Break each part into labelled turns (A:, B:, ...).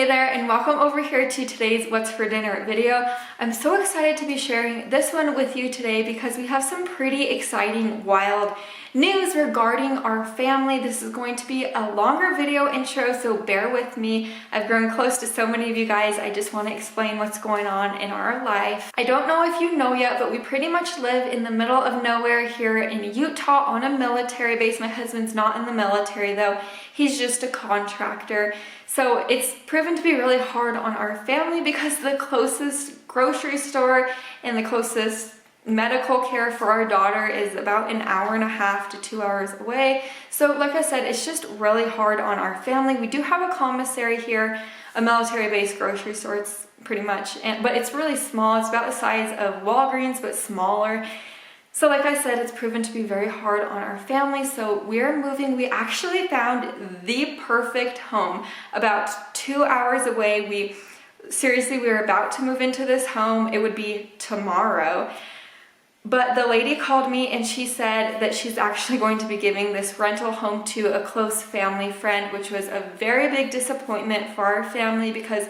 A: there, and welcome over here to today's What's for Dinner video. I'm so excited to be sharing this one with you today because we have some pretty exciting, wild news regarding our family. This is going to be a longer video intro, so bear with me. I've grown close to so many of you guys. I just want to explain what's going on in our life. I don't know if you know yet, but we pretty much live in the middle of nowhere here in Utah on a military base. My husband's not in the military though. He's just a contractor. So it's proven to be really hard on our family because the closest grocery store and the closest medical care for our daughter is about an hour and a half to 2 hours away. So like I said, it's just really hard on our family. We do have a commissary here, a military-based grocery store, it's pretty much, but it's really small. It's about the size of Walgreens, but smaller. So like I said, it's proven to be very hard on our family, so we're moving. We actually found the perfect home about 2 hours away. We were about to move into this home. It would be tomorrow. But the lady called me and she said that she's actually going to be giving this rental home to a close family friend, which was a very big disappointment for our family because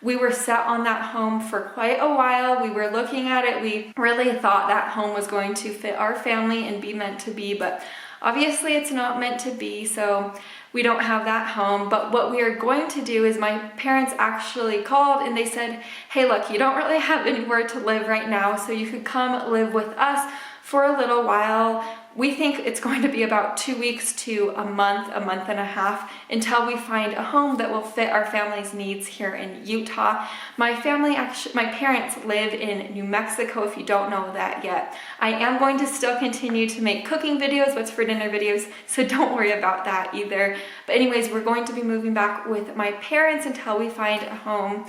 A: we were set on that home for quite a while. We were looking at it. We really thought that home was going to fit our family and be meant to be, but obviously it's not meant to be, so we don't have that home. But what we are going to do is my parents actually called and they said, hey, look, you don't really have anywhere to live right now, so you could come live with us for a little while. We think it's going to be about 2 weeks to a month and a half until we find a home that will fit our family's needs here in Utah. My parents live in New Mexico, if you don't know that yet. I am going to still continue to make cooking videos, What's for Dinner videos, so don't worry about that either. But anyways, we're going to be moving back with my parents until we find a home.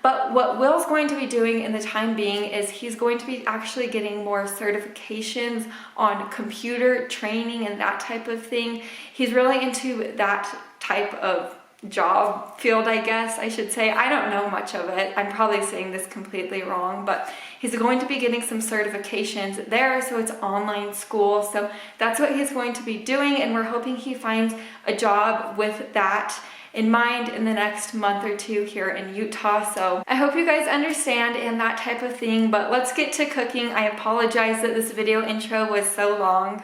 A: But what Will's going to be doing in the time being is he's going to be actually getting more certifications on computer training and that type of thing. He's really into that type of job field, I guess I should say. I don't know much of it. I'm probably saying this completely wrong, but he's going to be getting some certifications there, so it's online school. So that's what he's going to be doing, and we're hoping he finds a job with that in mind in the next month or two here in Utah. So I hope you guys understand and that type of thing, but let's get to cooking. I apologize that this video intro was so long.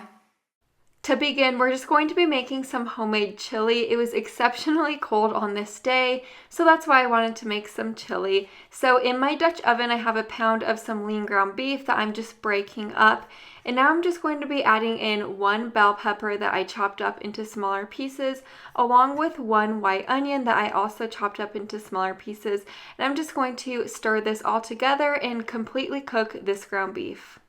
A: To begin, we're just going to be making some homemade chili. It was exceptionally cold on this day, so that's why I wanted to make some chili. So in my Dutch oven, I have a pound of some lean ground beef that I'm just breaking up. And now I'm just going to be adding in 1 bell pepper that I chopped up into smaller pieces, along with 1 white onion that I also chopped up into smaller pieces. And I'm just going to stir this all together and completely cook this ground beef.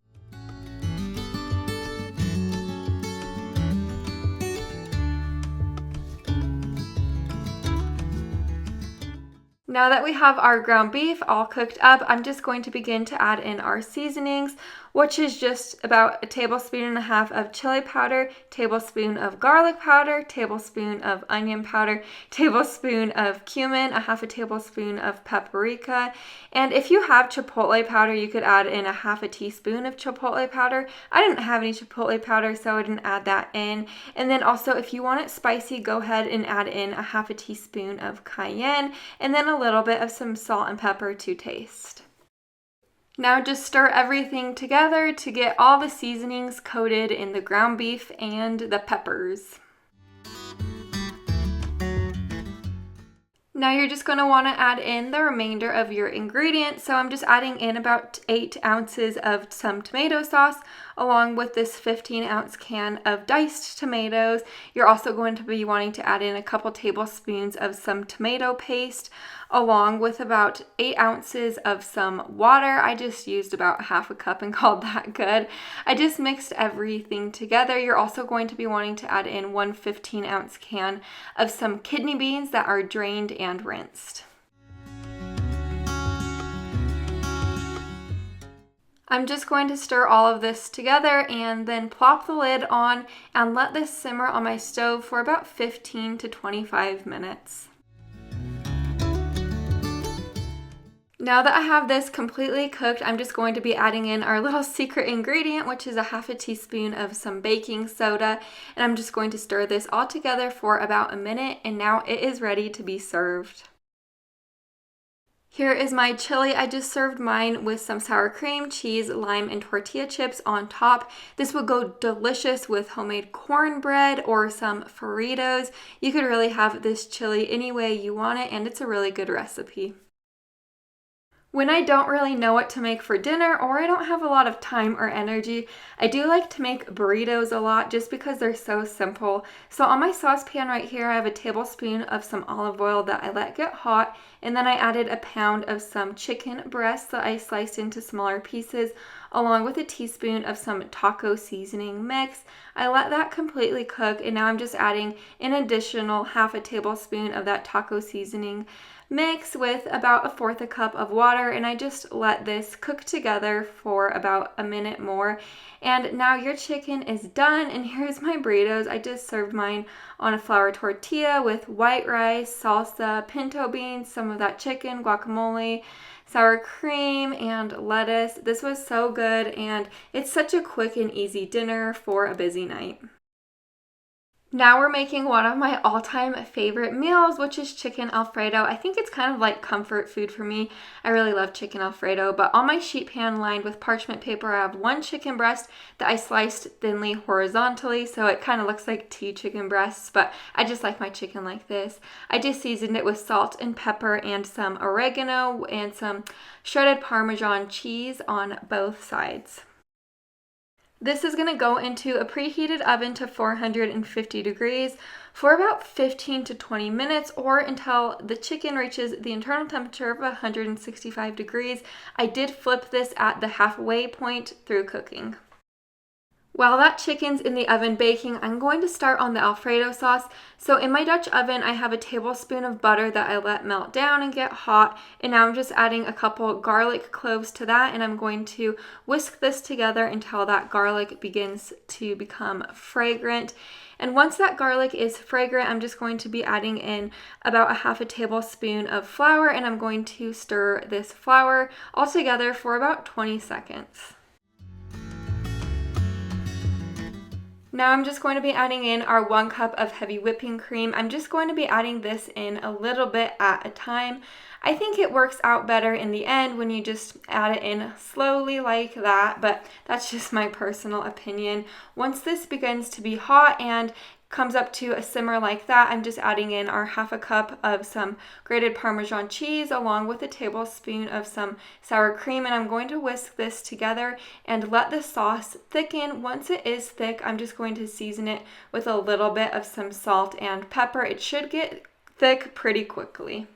A: Now that we have our ground beef all cooked up, I'm just going to begin to add in our seasonings, which is just about 1.5 tablespoons of chili powder, tablespoon of garlic powder, tablespoon of onion powder, tablespoon of cumin, 1/2 tablespoon of paprika. And if you have chipotle powder, you could add in 1/2 teaspoon of chipotle powder. I didn't have any chipotle powder, so I didn't add that in. And then also, if you want it spicy, go ahead and add in 1/2 teaspoon of cayenne, and then a little bit of some salt and pepper to taste. Now just stir everything together to get all the seasonings coated in the ground beef and the peppers. Now you're just going to want to add in the remainder of your ingredients. So I'm just adding in about 8 ounces of some tomato sauce along with this 15-ounce can of diced tomatoes. You're also going to be wanting to add in a couple tablespoons of some tomato paste along with about 8 ounces of some water. I just used about 1/2 cup and called that good. I just mixed everything together. You're also going to be wanting to add in 1 15-ounce can of some kidney beans that are drained and rinsed. I'm just going to stir all of this together and then plop the lid on and let this simmer on my stove for about 15 to 25 minutes. Now that I have this completely cooked, I'm just going to be adding in our little secret ingredient, which is 1/2 teaspoon of some baking soda. And I'm just going to stir this all together for about a minute, and now it is ready to be served. Here is my chili. I just served mine with some sour cream, cheese, lime, and tortilla chips on top. This would go delicious with homemade cornbread or some Burritos. You could really have this chili any way you want it, and it's a really good recipe. When I don't really know what to make for dinner or I don't have a lot of time or energy, I do like to make burritos a lot just because they're so simple. So on my saucepan right here, I have a tablespoon of some olive oil that I let get hot, and then I added a pound of some chicken breasts that I sliced into smaller pieces, along with a teaspoon of some taco seasoning mix. I let that completely cook, and now I'm just adding an additional half a tablespoon of that taco seasoning mix with about 1/4 cup of water, and I just let this cook together for about a minute more. And now your chicken is done, and here's my burritos. I just served mine on a flour tortilla with white rice, salsa, pinto beans, some of that chicken, guacamole, sour cream, and lettuce. This was so good, and it's such a quick and easy dinner for a busy night. Now we're making one of my all-time favorite meals, which is chicken Alfredo. I think it's kind of like comfort food for me. I really love chicken Alfredo, but on my sheet pan lined with parchment paper, I have one chicken breast that I sliced thinly horizontally, so it kind of looks like two chicken breasts, but I just like my chicken like this. I just seasoned it with salt and pepper and some oregano and some shredded Parmesan cheese on both sides. This is going to go into a preheated oven to 450 degrees for about 15 to 20 minutes, or until the chicken reaches the internal temperature of 165 degrees. I did flip this at the halfway point through cooking. While that chicken's in the oven baking, I'm going to start on the Alfredo sauce. So in my Dutch oven, I have a tablespoon of butter that I let melt down and get hot. And now I'm just adding a couple garlic cloves to that, and I'm going to whisk this together until that garlic begins to become fragrant. And once that garlic is fragrant, I'm just going to be adding in about a half a tablespoon of flour, and I'm going to stir this flour all together for about 20 seconds. Now I'm just going to be adding in our 1 cup of heavy whipping cream. I'm just going to be adding this in a little bit at a time. I think it works out better in the end when you just add it in slowly like that, but that's just my personal opinion. Once this begins to be hot and comes up to a simmer like that, I'm just adding in our half a cup of some grated Parmesan cheese along with a tablespoon of some sour cream, and I'm going to whisk this together and let the sauce thicken. Once it is thick, I'm just going to season it with a little bit of some salt and pepper. It should get thick pretty quickly.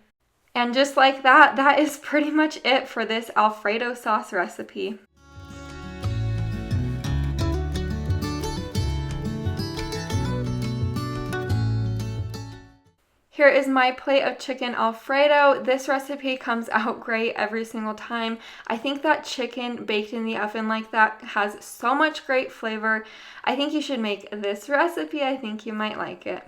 A: And just like that, that is pretty much it for this Alfredo sauce recipe. Here is my plate of chicken Alfredo. This recipe comes out great every single time. I think that chicken baked in the oven like that has so much great flavor. I think you should make this recipe. I think you might like it.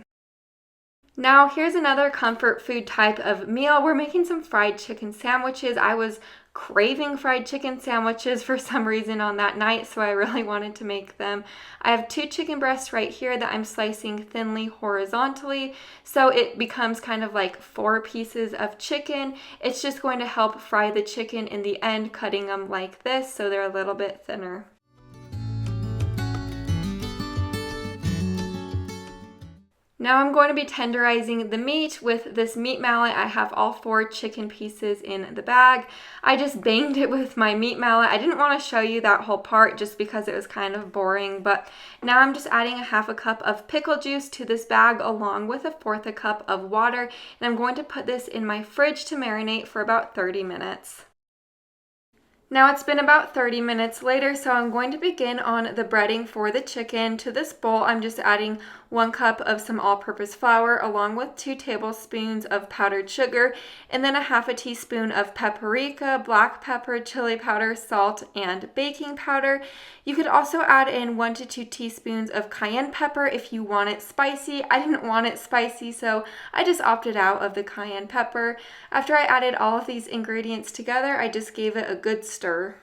A: Now here's another comfort food type of meal. We're making some fried chicken sandwiches. I was craving fried chicken sandwiches for some reason on that night, so I really wanted to make them. I have 2 chicken breasts right here that I'm slicing thinly horizontally, so it becomes kind of like 4 pieces of chicken. It's just going to help fry the chicken in the end, cutting them like this so they're a little bit thinner. Now I'm going to be tenderizing the meat with this meat mallet. I have all 4 chicken pieces in the bag. I just banged it with my meat mallet. I didn't want to show you that whole part just because it was kind of boring, but now I'm just adding a half a cup of pickle juice to this bag along with 1/4 cup of water, and I'm going to put this in my fridge to marinate for about 30 minutes. Now it's been about 30 minutes later, so I'm going to begin on the breading for the chicken. To this bowl, I'm just adding 1 cup of some all-purpose flour along with 2 tablespoons of powdered sugar, and then a half a teaspoon of paprika, black pepper, chili powder, salt, and baking powder. You could also add in 1 to 2 teaspoons of cayenne pepper if you want it spicy. I didn't want it spicy, so I just opted out of the cayenne pepper. After I added all of these ingredients together, I just gave it a good stir.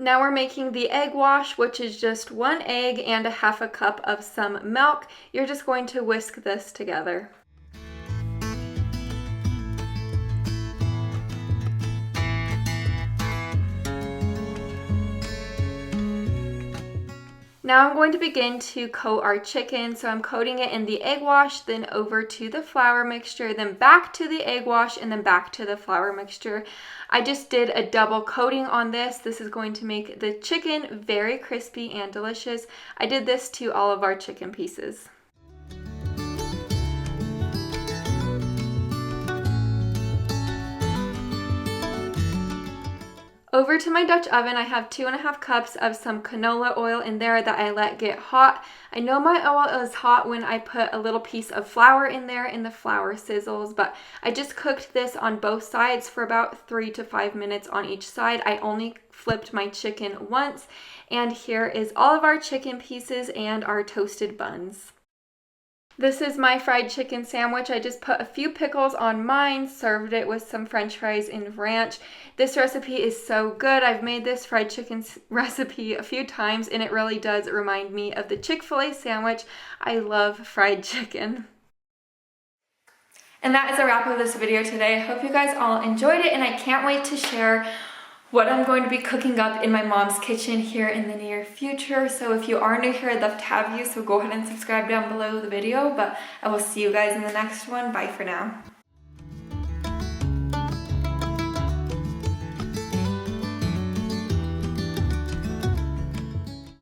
A: Now we're making the egg wash, which is just 1 egg and a half a cup of some milk. You're just going to whisk this together. Now I'm going to begin to coat our chicken. So I'm coating it in the egg wash, then over to the flour mixture, then back to the egg wash, and then back to the flour mixture. I just did a double coating on this. This is going to make the chicken very crispy and delicious. I did this to all of our chicken pieces. Over to my Dutch oven, I have 2.5 cups of some canola oil in there that I let get hot. I know my oil is hot when I put a little piece of flour in there and the flour sizzles, but I just cooked this on both sides for about 3 to 5 minutes on each side. I only flipped my chicken once, and here is all of our chicken pieces and our toasted buns. This is my fried chicken sandwich. I just put a few pickles on mine, served it with some french fries and ranch. This recipe is so good. I've made this fried chicken recipe a few times and it really does remind me of the Chick-fil-A sandwich. I love fried chicken. And that is a wrap of this video today. I hope you guys all enjoyed it and I can't wait to share what I'm going to be cooking up in my mom's kitchen here in the near future. So if you are new here, I'd love to have you, so go ahead and subscribe down below the video, but I will see you guys in the next one. Bye for now.